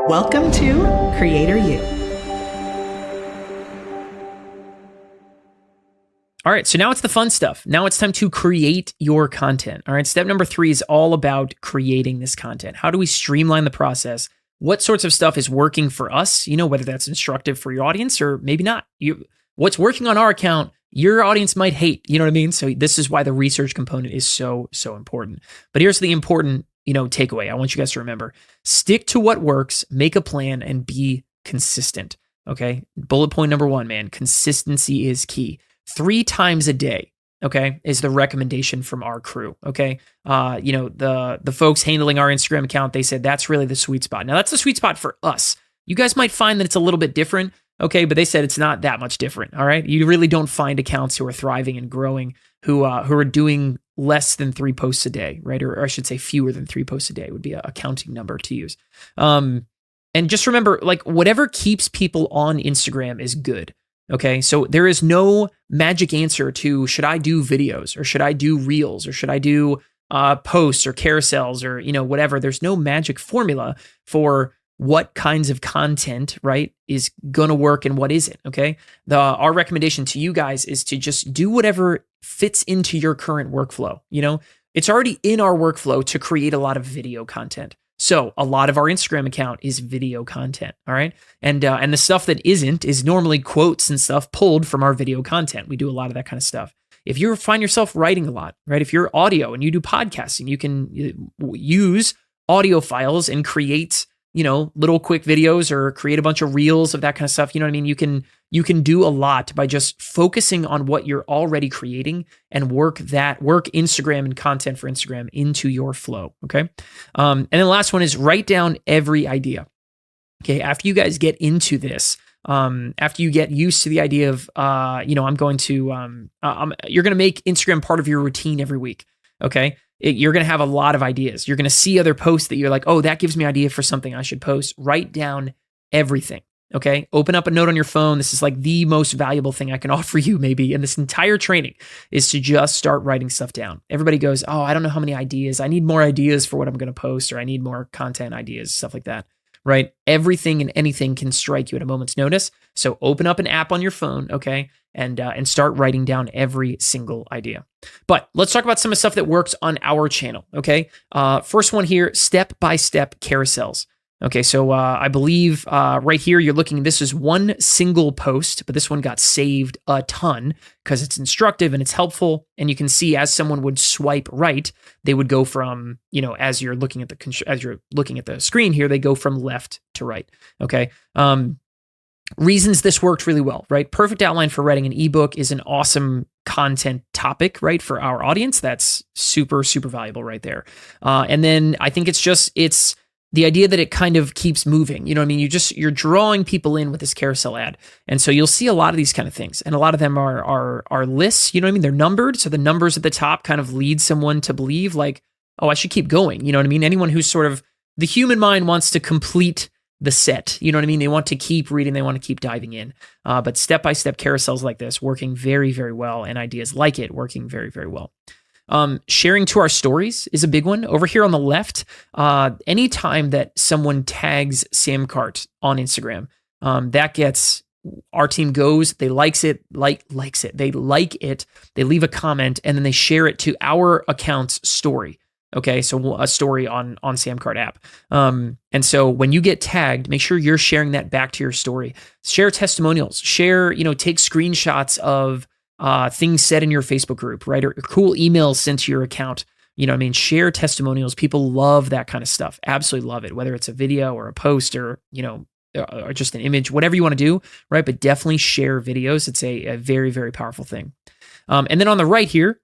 Welcome to Creator You. All right, so now it's the fun stuff. Now it's time to create your content. All right, step number 3 is all about creating this content. How do we streamline the process? What sorts of stuff is working for us? You know, whether that's instructive for your audience or maybe not. What's working on our account, your audience might hate. You know what I mean? So this is why the research component is so important. But here's the important, takeaway. I want you guys to remember: stick to what works, make a plan, and be consistent. Okay. Bullet point number 1, man. Consistency is key. 3 times a day, okay, is the recommendation from our crew, okay? The folks handling our Instagram account, they said that's really the sweet spot. Now, that's the sweet spot for us. You guys might find that it's a little bit different, okay, but they said it's not that much different, all right? You really don't find accounts who are thriving and growing who are doing less than 3 posts a day, right? Or I should say fewer than 3 posts a day would be a counting number to use. And just remember, like, whatever keeps people on Instagram is good. Okay, so there is no magic answer to should I do videos or should I do reels or should I do posts or carousels or whatever. There's no magic formula for what kinds of content, right, is gonna work and what isn't. Okay, our recommendation to you guys is to just do whatever fits into your current workflow. It's already in our workflow to create a lot of video content. So a lot of our Instagram account is video content, all right? And the stuff that isn't is normally quotes and stuff pulled from our video content. We do a lot of that kind of stuff. If you find yourself writing a lot, right? If you're audio and you do podcasting, you can use audio files and create, little quick videos or create a bunch of reels of that kind of stuff. You know what I mean? You can do a lot by just focusing on what you're already creating and work Instagram and content for Instagram into your flow. Okay. And then the last one is write down every idea. Okay. After you guys get into this, after you get used to the idea of, you're going to make Instagram part of your routine every week. Okay. You're going to have a lot of ideas. You're going to see other posts that you're like, oh, that gives me an idea for something I should post. Write down everything. Okay. Open up a note on your phone. This is like the most valuable thing I can offer you maybe in this entire training is to just start writing stuff down. Everybody goes, oh, I don't know how many ideas. I need more ideas for what I'm going to post, or I need more content ideas, stuff like that. Right? Everything and anything can strike you at a moment's notice. So open up an app on your phone, okay, and start writing down every single idea. But let's talk about some of the stuff that works on our channel, okay? First one here, step-by-step carousels. Okay, so I believe right here you're looking, this is one single post, but this one got saved a ton because it's instructive and it's helpful. And you can see as someone would swipe right, they would go from, as you're looking at the screen here, they go from left to right. Okay. Reasons this worked really well, right? Perfect outline for writing an ebook is an awesome content topic, right? For our audience, that's super, super valuable right there. And then I think it's the idea that it kind of keeps moving. You know what I mean? You're drawing people in with this carousel ad. And so you'll see a lot of these kind of things. And a lot of them are lists, you know what I mean? They're numbered. So the numbers at the top kind of lead someone to believe like, oh, I should keep going. You know what I mean? Anyone who's sort of, the human mind wants to complete the set. You know what I mean? They want to keep reading. They want to keep diving in. But step-by-step carousels like this working very, very well, and ideas like it working very, very well. Sharing to our stories is a big one. Over here on the left, anytime that someone tags Samcart on Instagram, that gets, our team goes, they likes it, they like it, they leave a comment, and then they share it to our account's story. Okay, so a story on Samcart app. And so when you get tagged, make sure you're sharing that back to your story. Share testimonials. Share, take screenshots of things said in your Facebook group, right? Or cool emails sent to your account. You know what I mean? Share testimonials. People love that kind of stuff. Absolutely love it. Whether it's a video or a post or, or just an image, whatever you want to do, right? But definitely share videos. It's a very, very powerful thing. And then on the right here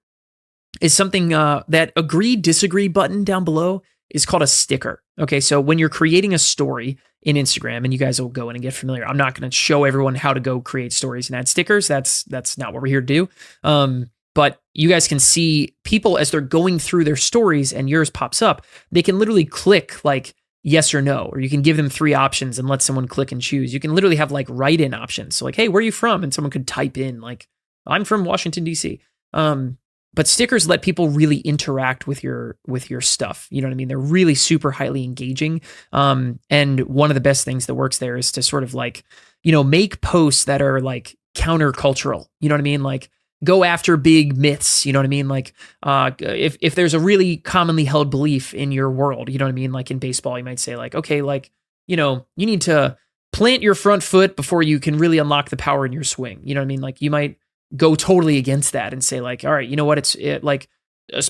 is something that agree, disagree button down below is called a sticker. Okay, so when you're creating a story in Instagram, and you guys will go in and get familiar, I'm not going to show everyone how to go create stories and add stickers. That's not what we're here to do. But you guys can see people as they're going through their stories and yours pops up, they can literally click like yes or no, or you can give them 3 options and let someone click and choose. You can literally have like write-in options. So like, hey, where are you from? And someone could type in like, I'm from Washington, D.C. But stickers let people really interact with your stuff. You know what I mean? They're really super highly engaging. And one of the best things that works there is to sort of like, make posts that are like countercultural. You know what I mean? Like go after big myths. You know what I mean? Like if there's a really commonly held belief in your world, you know what I mean? Like in baseball, you might say like, okay, like, you need to plant your front foot before you can really unlock the power in your swing. You know what I mean? Like you might go totally against that and say like, all right, you know what? Like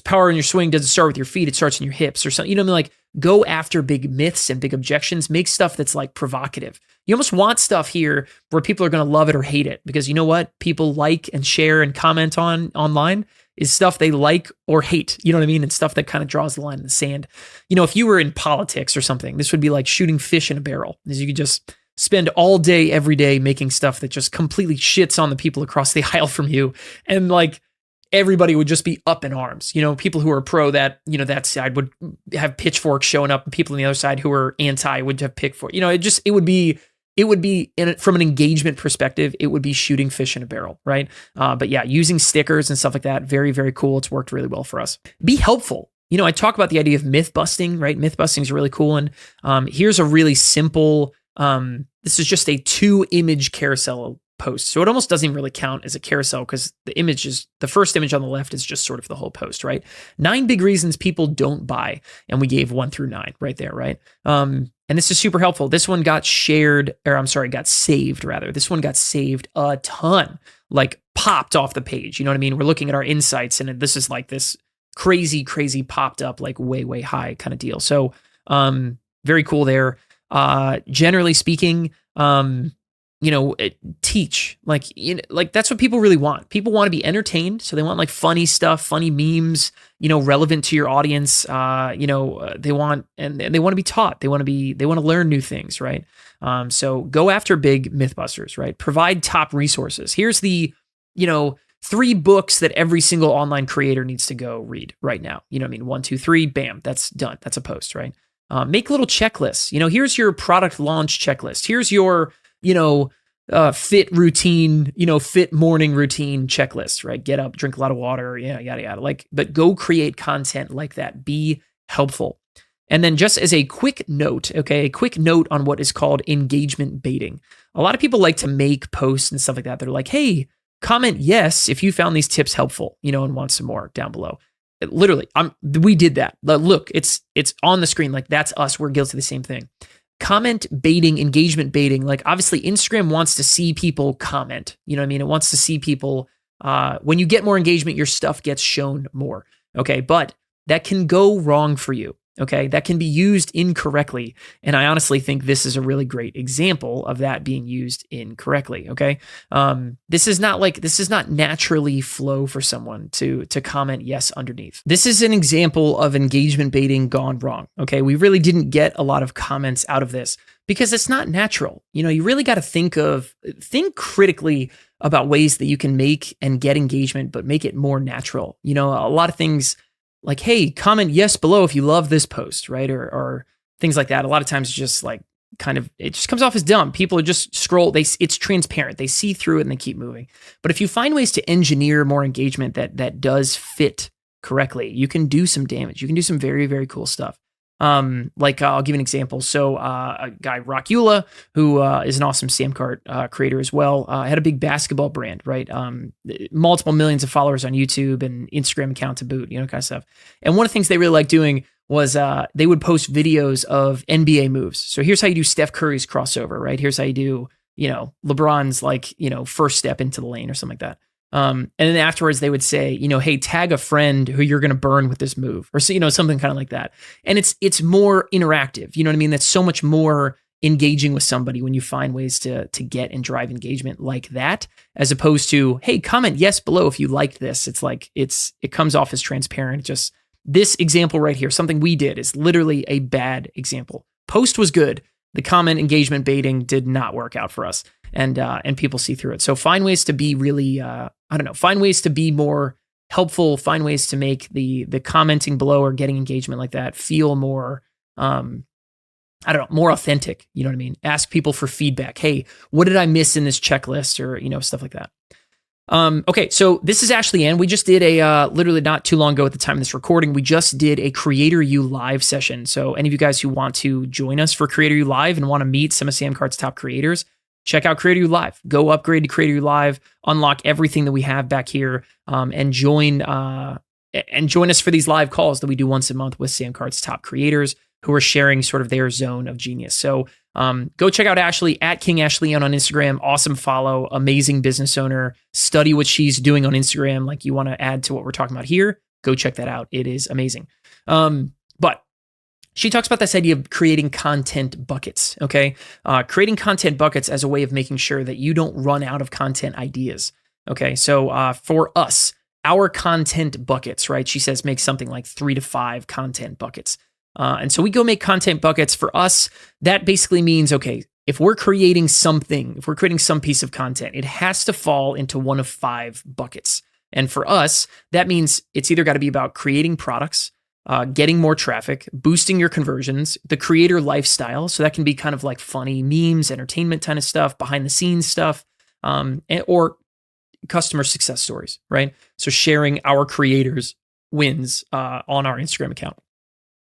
power in your swing doesn't start with your feet. It starts in your hips or something. You know what I mean? Like go after big myths and big objections, make stuff that's like provocative. You almost want stuff here where people are going to love it or hate it, because you know what? People like and share and comment on online is stuff they like or hate. You know what I mean? And stuff that kind of draws the line in the sand. If you were in politics or something, this would be like shooting fish in a barrel, as you could just spend all day, every day making stuff that just completely shits on the people across the aisle from you. And like everybody would just be up in arms. People who are pro that, that side would have pitchforks showing up, and people on the other side who are anti would have pitchforks. It would be from an engagement perspective, it would be shooting fish in a barrel, right? But yeah, using stickers and stuff like that, very, very cool. It's worked really well for us. Be helpful. I talk about the idea of myth busting, right? Myth busting is really cool. And here's a really simple, this is just a 2-image carousel post. So it almost doesn't even really count as a carousel, because the first image on the left is just sort of the whole post, right? 9 big reasons people don't buy. And we gave 1 through 9 right there, right? And this is super helpful. This one got got saved rather. This one got saved a ton, like popped off the page. You know what I mean? We're looking at our insights, and this is like this crazy, crazy popped up, like way, way high kind of deal. So, very cool there. Generally speaking, teach, like that's what people really want. People want to be entertained. So they want like funny stuff, funny memes, relevant to your audience. They want, and they want to be taught. They want to learn new things, right? So go after big mythbusters, right? Provide top resources. Here's the, 3 books that every single online creator needs to go read right now. You know what I mean? 1, 2, 3, bam, that's done. That's a post, right? Make little checklists. Here's your product launch checklist. Here's your, fit routine, fit morning routine checklist, right? Get up, drink a lot of water, yada, yada. But go create content like that. Be helpful. And then just as a quick note, a quick note on what is called engagement baiting. A lot of people like to make posts and stuff like that. They're like, hey, comment yes if you found these tips helpful, and want some more down below. Literally, we did that. Look, it's on the screen. Like that's us. We're guilty of the same thing. Comment baiting, engagement baiting. Like obviously Instagram wants to see people comment. You know what I mean? It wants to see people, when you get more engagement, your stuff gets shown more. Okay. But that can go wrong for you. Okay. That can be used incorrectly. And I honestly think this is a really great example of that being used incorrectly. Okay. This is not naturally flow for someone to comment yes underneath. This is an example of engagement baiting gone wrong. Okay. We really didn't get a lot of comments out of this because it's not natural. You really got to think critically about ways that you can make and get engagement, but make it more natural. A lot of things like, hey, comment yes below if you love this post, right? Or things like that. A lot of times just like it just comes off as dumb. People are just scroll. It's transparent. They see through it and they keep moving. But if you find ways to engineer more engagement that does fit correctly, you can do some damage. You can do some very, very cool stuff. I'll give an example. So a guy, Rockula, who is an awesome Samcart creator as well, had a big basketball brand, right? Multiple millions of followers on YouTube and Instagram account to boot, kind of stuff. And one of the things they really liked doing was they would post videos of NBA moves. So here's how you do Steph Curry's crossover, right? Here's how you do, LeBron's first step into the lane or something like that. And then afterwards they would say, hey, tag a friend who you're going to burn with this move, or something kind of like that. And it's more interactive. You know what I mean? That's so much more engaging with somebody when you find ways to get and drive engagement like that, as opposed to, hey, comment yes below if you liked this. It's like, it comes off as transparent. Just this example right here, something we did is literally a bad example. Post was good. The comment engagement baiting did not work out for us. And people see through it. So find ways to be really, find ways to be more helpful, find ways to make the commenting below or getting engagement like that feel more, more authentic. You know what I mean? Ask people for feedback. Hey, what did I miss in this checklist, or, stuff like that. Okay, so this is Ashley Ann. We just did a, literally not too long ago at the time of this recording, we just did a Creator U Live session. So any of you guys who want to join us for Creator U Live and want to meet some of Samcart's top creators, check out Creator U Live. Go upgrade to Creator U Live, unlock everything that we have back here, and join us for these live calls that we do once a month with Samcart's top creators who are sharing sort of their zone of genius. So go check out Ashley at King Ashley on Instagram. Awesome follow, amazing business owner. Study what she's doing on Instagram. Like you want to add to what we're talking about here, go check that out. It is amazing. But she talks about this idea of creating content buckets, okay? Creating content buckets as a way of making sure that you don't run out of content ideas, okay? So for us, our content buckets, right? She says make something like 3 to 5 content buckets. And so we go make content buckets. For us, that basically means, okay, if we're creating something, if we're creating some piece of content, it has to fall into one of 5 buckets. And for us, that means it's either got to be about creating products, getting more traffic, boosting your conversions, the creator lifestyle. So that can be kind of like funny memes, entertainment kind of stuff, behind the scenes stuff, or customer success stories, right? So sharing our creators' wins on our Instagram account.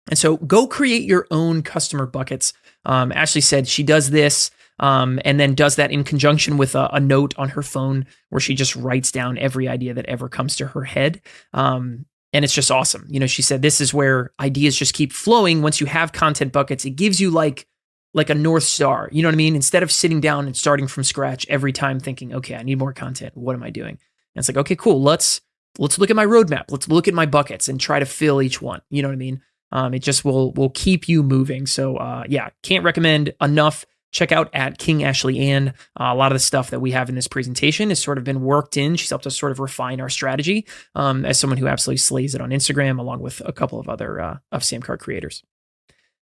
And so go create your own customer buckets. Ashley said she does this and then does that in conjunction with a note on her phone where she just writes down every idea that ever comes to her head. And it's just awesome. You know, she said this is where ideas just keep flowing. Once you have content buckets, it gives you like a North Star. You know what I mean? Instead of sitting down and starting from scratch every time thinking, okay, I need more content. What am I doing? And it's like, okay, cool. Let's look at my roadmap. Let's look at my buckets and try to fill each one. You know what I mean? It just will keep you moving. So yeah, can't recommend enough. Check out at King Ashley Ann. A lot of the stuff that we have in this presentation has sort of been worked in. She's helped us sort of refine our strategy as someone who absolutely slays it on Instagram, along with a couple of other of Samcart creators.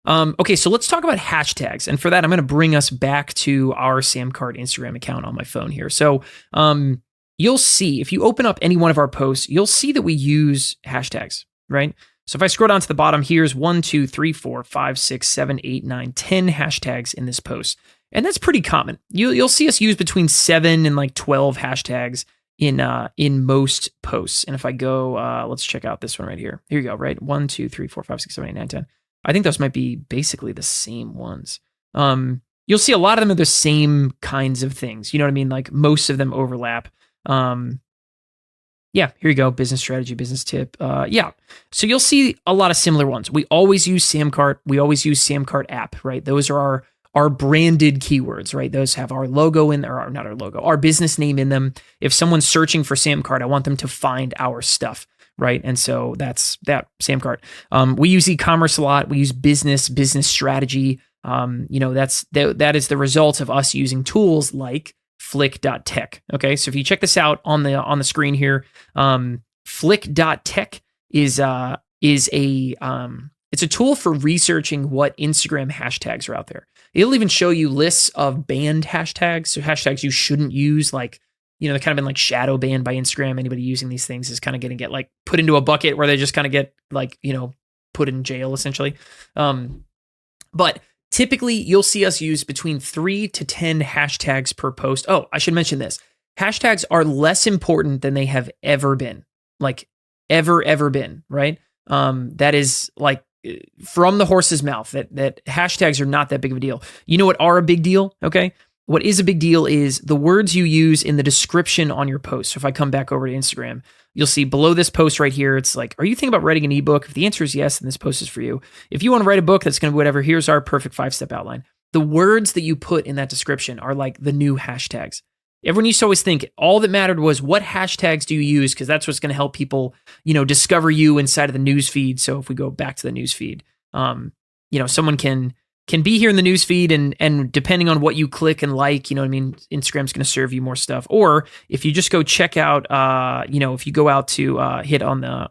Okay, so let's talk about hashtags. And for that, I'm going to bring us back to our Samcart Instagram account on my phone here. So you'll see, if you open up any one of our posts, you'll see that we use hashtags, right? So if I scroll down to the bottom, here's 1, 2, 3, 4, 5, 6, 7, 8, 9, 10 hashtags in this post. And that's pretty common. You'll see us use between 7 and like 12 hashtags in most posts. And if I go, let's check out this one right here. Here you go, right? 1, 2, 3, 4, 5, 6, 7, 8, 9, 10. I think those might be basically the same ones. You'll see a lot of them are the same kinds of things. You know what I mean? Like most of them overlap. Yeah, here you go. Business strategy, business tip. Yeah. So you'll see a lot of similar ones. We always use Samcart. We always use Samcart app, right? Those are our branded keywords, right? Those have our logo in there, or not our logo, our business name in them. If someone's searching for Samcart, I want them to find our stuff, right? And so that's that Samcart. We use e-commerce a lot. We use business strategy. You know, that is the result of us using tools like flick.tech. Okay. So if you check this out on the screen here, flick.tech is it's a tool for researching what Instagram hashtags are out there. It'll even show you lists of banned hashtags. So hashtags you shouldn't use, like, you know, they're kind of been like shadow banned by Instagram. Anybody using these things is kind of going to get like put into a bucket where they just kind of get like, you know, put in jail essentially. But typically, you'll see us use between 3 to 10 hashtags per post. Oh, I should mention this. Hashtags are less important than they have ever been. Like, ever been, right? That is like from the horse's mouth that hashtags are not that big of a deal. You know what are a big deal? Okay. What is a big deal is the words you use in the description on your post. So if I come back over to Instagram, you'll see below this post right here, it's like, are you thinking about writing an ebook? If the answer is yes, then this post is for you. If you want to write a book that's going to be whatever, here's our perfect 5-step outline. The words that you put in that description are like the new hashtags. Everyone used to always think all that mattered was what hashtags do you use, because that's what's going to help people, you know, discover you inside of the news feed. So if we go back to the news feed, you know, someone can be here in the news feed and depending on what you click and like, you know what I mean, Instagram's going to serve you more stuff. Or if you just go check out, you know, if you go out to hit on the,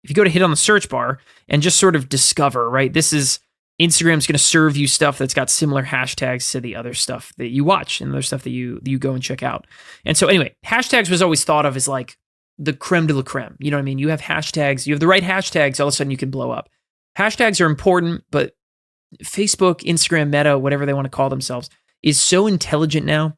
if you go to hit on the search bar and just sort of discover, right, this is, Instagram's going to serve you stuff that's got similar hashtags to the other stuff that you watch and other stuff that you go and check out. And so anyway, hashtags was always thought of as like the creme de la creme. You know what I mean? You have hashtags, you have the right hashtags, all of a sudden you can blow up. Hashtags are important, but Facebook, Instagram, Meta, whatever they want to call themselves, is so intelligent now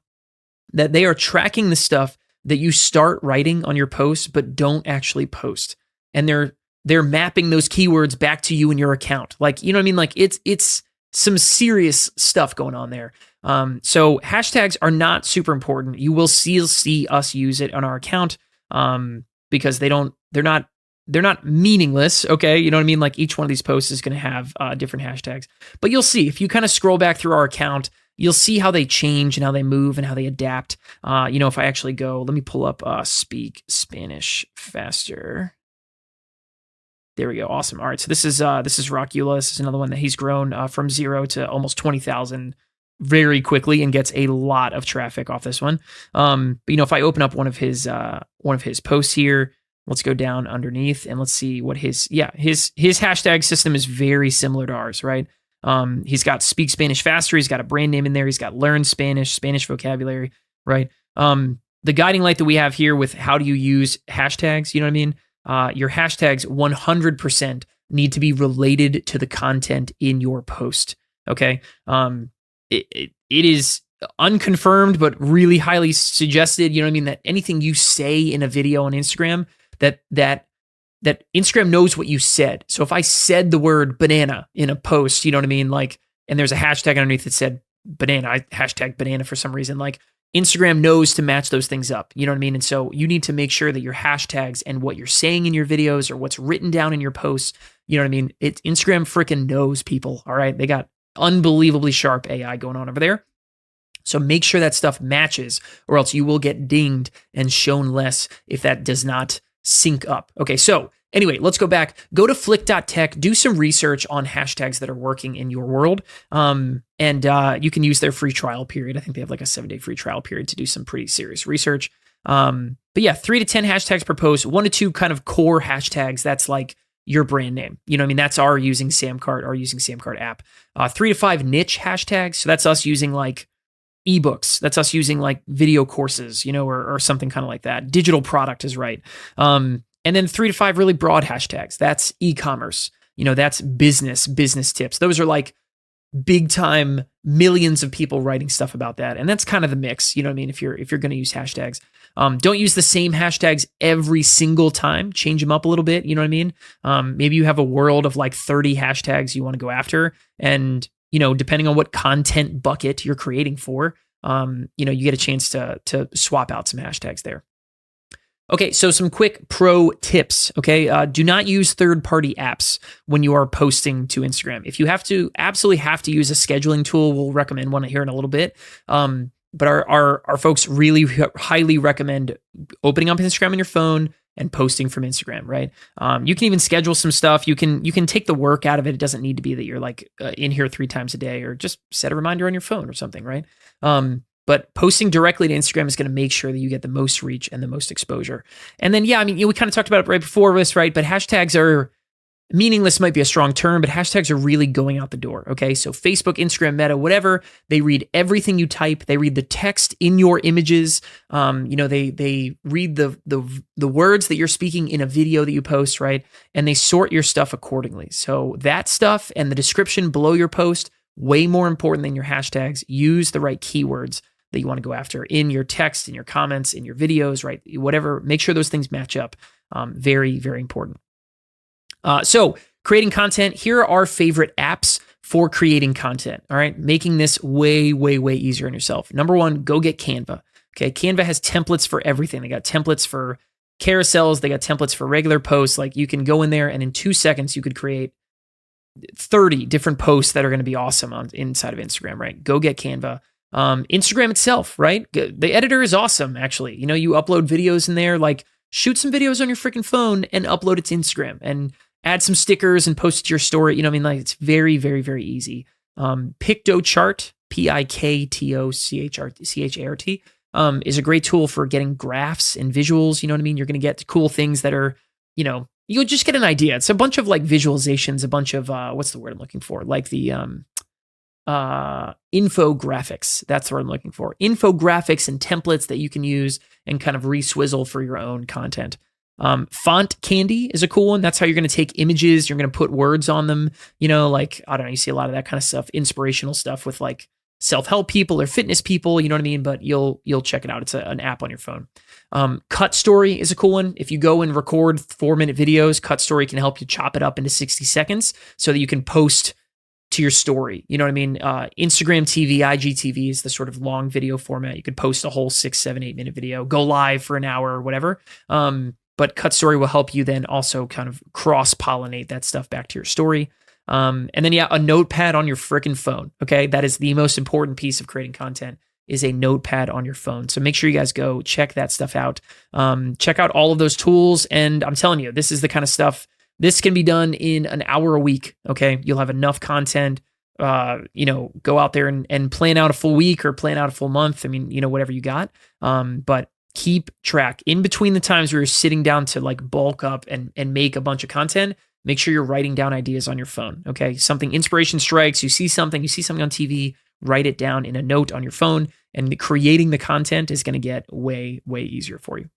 that they are tracking the stuff that you start writing on your posts, but don't actually post. And they're mapping those keywords back to you in your account. Like, you know what I mean? Like it's some serious stuff going on there. So hashtags are not super important. You will see us use it on our account because they're not meaningless. Okay. You know what I mean? Like each one of these posts is going to have different hashtags, but you'll see if you kind of scroll back through our account, you'll see how they change and how they move and how they adapt. If I actually go, let me pull up speak Spanish faster. There we go. Awesome. All right. So this is Rockula. This is another one that he's grown from 0 to almost 20,000 very quickly and gets a lot of traffic off this one. But if I open up one of his posts here, let's go down underneath and let's see what his hashtag system is very similar to ours, right? He's got speak Spanish faster. He's got a brand name in there. He's got learn Spanish vocabulary, right? The guiding light that we have here with how do you use hashtags, you know what I mean? Your hashtags 100% need to be related to the content in your post. Okay. It is unconfirmed, but really highly suggested, you know what I mean? That anything you say in a video on Instagram, that Instagram knows what you said. So if I said the word banana in a post, you know what I mean? Like, and there's a hashtag underneath that said banana, I hashtag banana for some reason, like Instagram knows to match those things up. You know what I mean? And so you need to make sure that your hashtags and what you're saying in your videos or what's written down in your posts, you know what I mean? Instagram freaking knows people. All right. They got unbelievably sharp AI going on over there. So make sure that stuff matches or else you will get dinged and shown less if that does not sync up. Okay. So anyway, let's go back, go to flick.tech, do some research on hashtags that are working in your world. And you can use their free trial period. I think they have like a 7-day free trial period to do some pretty serious research. But yeah, 3 to 10 hashtags per post, 1 to 2 kind of core hashtags. That's like your brand name. You know what I mean? That's our using Samcart app. 3 to 5 niche hashtags. So that's us using like ebooks. That's us using like video courses, or something kind of like that. Digital product is right. And then 3 to 5 really broad hashtags. That's e-commerce. That's business tips. Those are like big time millions of people writing stuff about that. And that's kind of the mix. You know what I mean? If you're going to use hashtags, don't use the same hashtags every single time. Change them up a little bit. You know what I mean? Maybe you have a world of like 30 hashtags you want to go after. And, depending on what content bucket you're creating for, you get a chance to swap out some hashtags there. Okay, so some quick pro tips, okay? Do not use third-party apps when you are posting to Instagram. If you absolutely have to use a scheduling tool, we'll recommend one here in a little bit. But our folks really highly recommend opening up Instagram on your phone and posting from Instagram, right? You can even schedule some stuff. You can take the work out of it. It doesn't need to be that you're like in here 3 times a day, or just set a reminder on your phone or something, right? But posting directly to Instagram is going to make sure that you get the most reach and the most exposure. And then, yeah, I mean, we kind of talked about it right before this, right? But hashtags are meaningless, might be a strong term, but hashtags are really going out the door. Okay. So Facebook, Instagram, Meta, whatever, they read everything you type. They read the text in your images. They read the words that you're speaking in a video that you post, right? And they sort your stuff accordingly. So that stuff and the description below your post, way more important than your hashtags. Use the right keywords that you want to go after in your text, in your comments, in your videos, right? Whatever, make sure those things match up. Very, very important. So creating content, here are our favorite apps for creating content. All right. Making this way, way, way easier on yourself. Number 1, go get Canva. Okay. Canva has templates for everything. They got templates for carousels. They got templates for regular posts. Like you can go in there and in 2 seconds, you could create 30 different posts that are going to be awesome inside of Instagram, right? Go get Canva. Instagram itself, right? The editor is awesome, actually. You upload videos in there, like shoot some videos on your freaking phone and upload it to Instagram and add some stickers and post it to your story. Like it's very, very, very easy. Pictochart, Pictochart, is a great tool for getting graphs and visuals. You know what I mean? You're going to get cool things that are, you'll just get an idea. It's a bunch of like visualizations, a bunch of, what's the word I'm looking for? Like the, infographics. That's what I'm looking for. Infographics and templates that you can use and kind of re-swizzle for your own content. Font Candy is a cool one. That's how you're going to take images. You're going to put words on them. Like, I don't know, you see a lot of that kind of stuff, inspirational stuff with like, self-help people or fitness people, you know what I mean? But you'll check it out. It's an app on your phone. Cut Story is a cool one. If you go and record 4-minute videos, Cut Story can help you chop it up into 60 seconds so that you can post to your story. You know what I mean? Instagram TV, IGTV is the sort of long video format. You could post a whole 6, 7, 8-minute video, go live for an hour or whatever. But Cut Story will help you then also kind of cross-pollinate that stuff back to your story. And then, a notepad on your freaking phone. Okay. That is the most important piece of creating content, is a notepad on your phone. So make sure you guys go check that stuff out. Check out all of those tools. And I'm telling you, this is the kind of stuff, this can be done in an hour a week. Okay. You'll have enough content, go out there and plan out a full week or plan out a full month. I mean, whatever you got. But keep track in between the times where you're sitting down to like bulk up and make a bunch of content. Make sure you're writing down ideas on your phone. Okay. Inspiration strikes, you see something on TV, write it down in a note on your phone, and creating the content is going to get way, way easier for you.